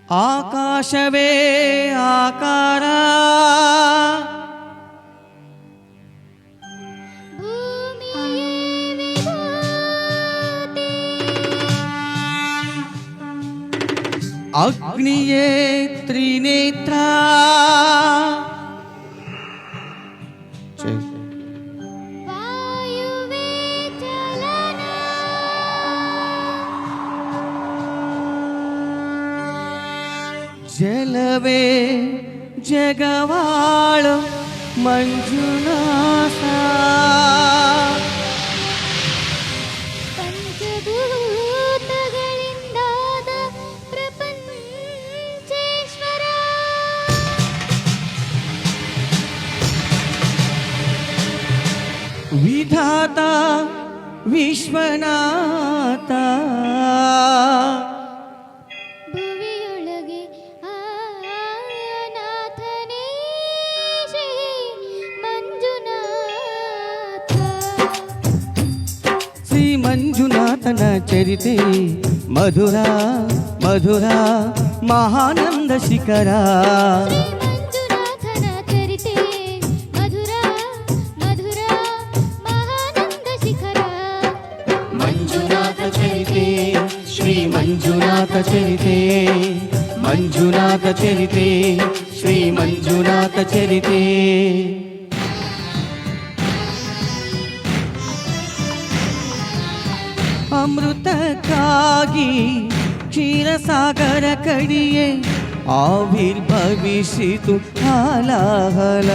ಆಕಾಶವೇ ಆಕಾರ ಅಗ್ನಿಯೇ ತ್ರಿನೇತ್ರ ಜಲವೇ ಜಗವಾಳು ಮಂಜುನಾಥ ಪಂಚಭೂತಗಳಿಂದಾದ ಪ್ರಪಂಚೇಶ್ವರ ವಿಧಾತ ವಿಶ್ವನಾಥ ಭುವಿಯೊಳಗೆ ಆನಾಥನೇ ಶ್ರೀ ಮಂಜುನಾಥ. ಶ್ರೀ ಮಂಜುನಾಥನ ಚರಿತೆ ಮಧುರ ಮಧುರ ಮಹಾನಂದ ಶಿಖರ. ಶ್ರೀ ಮಂಜುನಾಥನ ಚರಿತೆ ಮಧುರ ಮಧುರ ಮಹಾನಂದ ಶಿಖರ. ಮಂಜುನಾಥ ಚರಿತೆ ಶ್ರೀ ಮಂಜುನಾಥ ಚರಿತೆ ಮಂಜುನಾಥ ಚರಿತೆ ಶ್ರೀ ಮಂಜುನಾಥ ಚರಿತೆ. ಅಮೃತಕ್ಕಾಗಿ ಕ್ಷೀರಸಾಗರ ಕಡಿಯೇ ಆವಿರ್ಭವಿಸಿತು ಹಾಲಾಹಲ.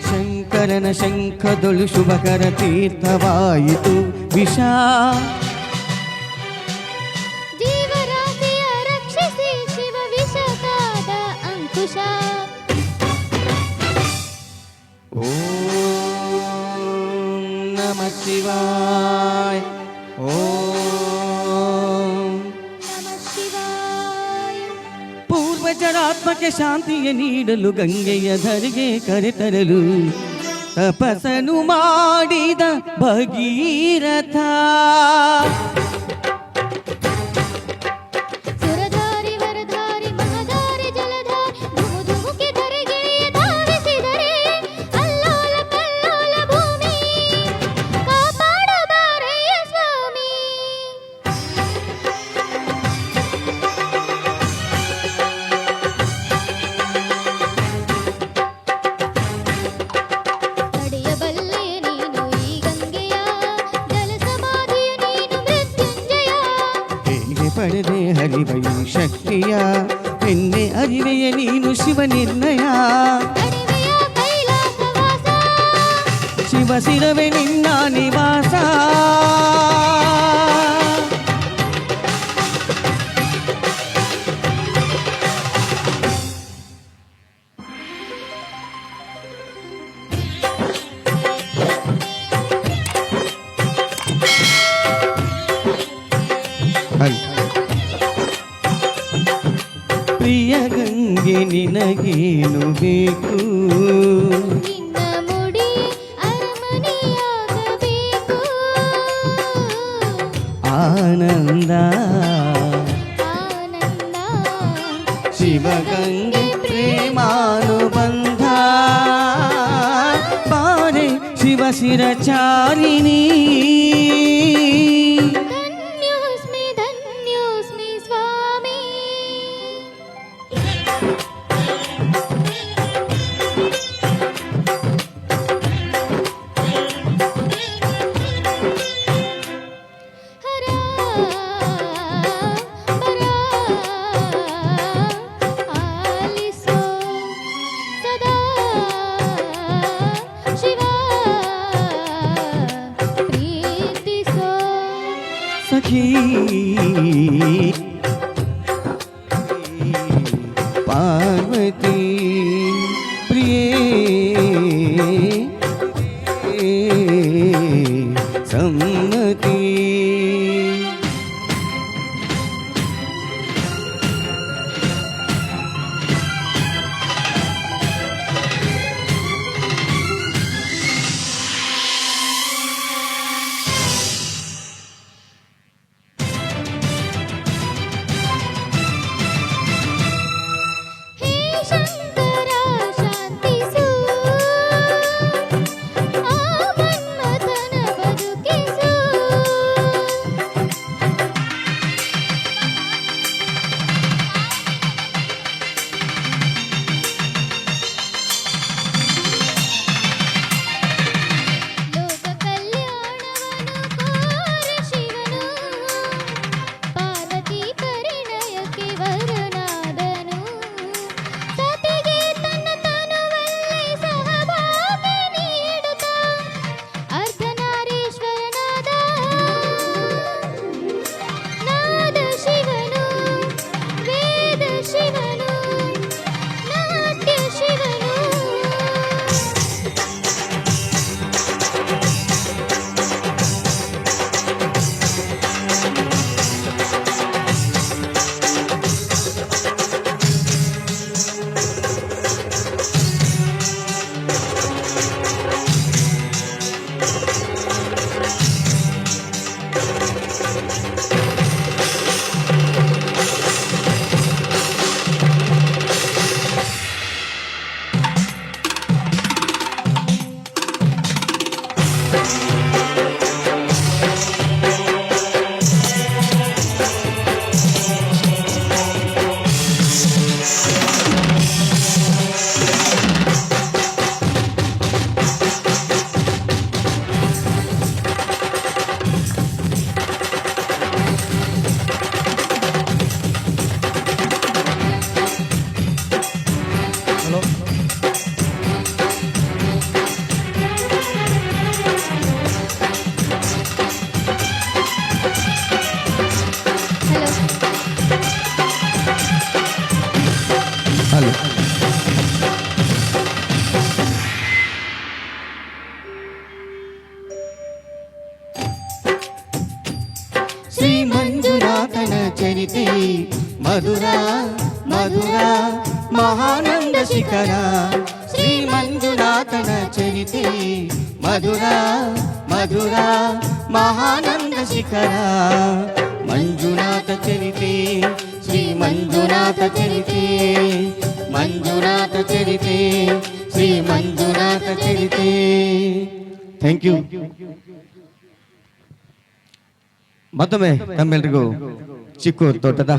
ಶಂಕರನ ಶಂಖದೊಳು ಶುಭಕರ ತೀರ್ಥವಾಯಿತು ವಿಷ. ಜೀವರಾಶಿಯ ರಕ್ಷಿಸಿ ಶಿವ ವಿಷಕಾದ ಅಂಕುಶ. ಓಂ ನಮಃ ಶಿವಾಯ. ಓಂ ನಮಃ ಶಿವಾಯ. ಪೂರ್ವಜರಾತ್ಮಕ್ಕೆ ಶಾಂತಿಯ ನೀಡಲು ಗಂಗೆಯ ಧರೆಗೆ ಕರೆತರಲು ತಪಸ್ಸನು ಮಾಡಿದ ಭಗೀರಥ. ಸುರಧಾರಿ ವರಧಾರಿ ಮಹದಾರಿ ಜಲಧಾರಿ ಧುಮುಧುಮುಕಿ ಧರೆಗಿಳಿಯ ಧಾವಿಸಿದರೆ ಅಲ್ಲೋಲ ಕಲ್ಲೋಲ ಭೂಮಿ ಕಾಪಾಡಬಾರಯ್ಯ ಸ್ವಾಮಿ. ತಡೆಯಬಲ್ಲೆಯ ನೀನು ಈ ಗಂಗೆಯ ಜಲ ಸಮಾಧಿಯ ನೀನು ಮೃತ್ಯುಂಜಯ. ಹೇಗೆ ಪಡೆದೆ ಹರಿವ ಈ ಶಕ್ತಿಯ ಎನ್ನೆ ಅರಿವೆಯ ನೀನು ಶಿವ ನಿರ್ಣಯ. ಅಡವಿಯ ಕೈಲಾಸವಾಸ ಶಿವ ಶಿರವೆ ನಿನ್ನ ನಿವಾಸ. ಪ್ರಿಯ ಗಂಗೆ ನಿನಗೇನು ಬೇಕು? ನಿನ್ನ ಮುಡಿ ಅರಮನೆಯಾಗಬೇಕು. ಆನಂದ ಆನಂದ ಶಿವಗಂಗೆ ಪ್ರೇಮಾನುಬಂಧ. ಬಾರೆ ಶಿವ ಶಿರಚಾರಿಣಿ. ಧನ್ಯೋಸ್ಮಿ ಸ್ವಾಮಿ. ಹರ ಬರ ಆಲಿಸೋ ಸದಾ ಶಿವ ಪ್ರೀತಿಸೋ. ಸಖಿ ಪಾರ್ವತಿ ಪ್ರಿಯೇ ಸಮ್ಮತಿ. ಮಧುರ ಮಧುರ ಮಹಾನಂದ ಶಿಖರ ಶ್ರೀ ಮಂಜುನಾಥನ ಚರಿತೆ ಮಧುರ ಮಧುರ ಮಹಾನಂದ ಶಿಖರ ಮಂಜುನಾಥ ಚರಿತೆ ಶ್ರೀ ಮಂಜುನಾಥ ಚರಿತೆ ಮಂಜುನಾಥ ಚರಿತೆ ಶ್ರೀ ಮಂಜುನಾಥ ಚರಿತೆ. Thank you. ಮತ್ತೊಮ್ಮೆ ತಮ್ಮೆಲ್ರಿಗೂ ಚಿಕ್ಕೂರು ತೋಟದ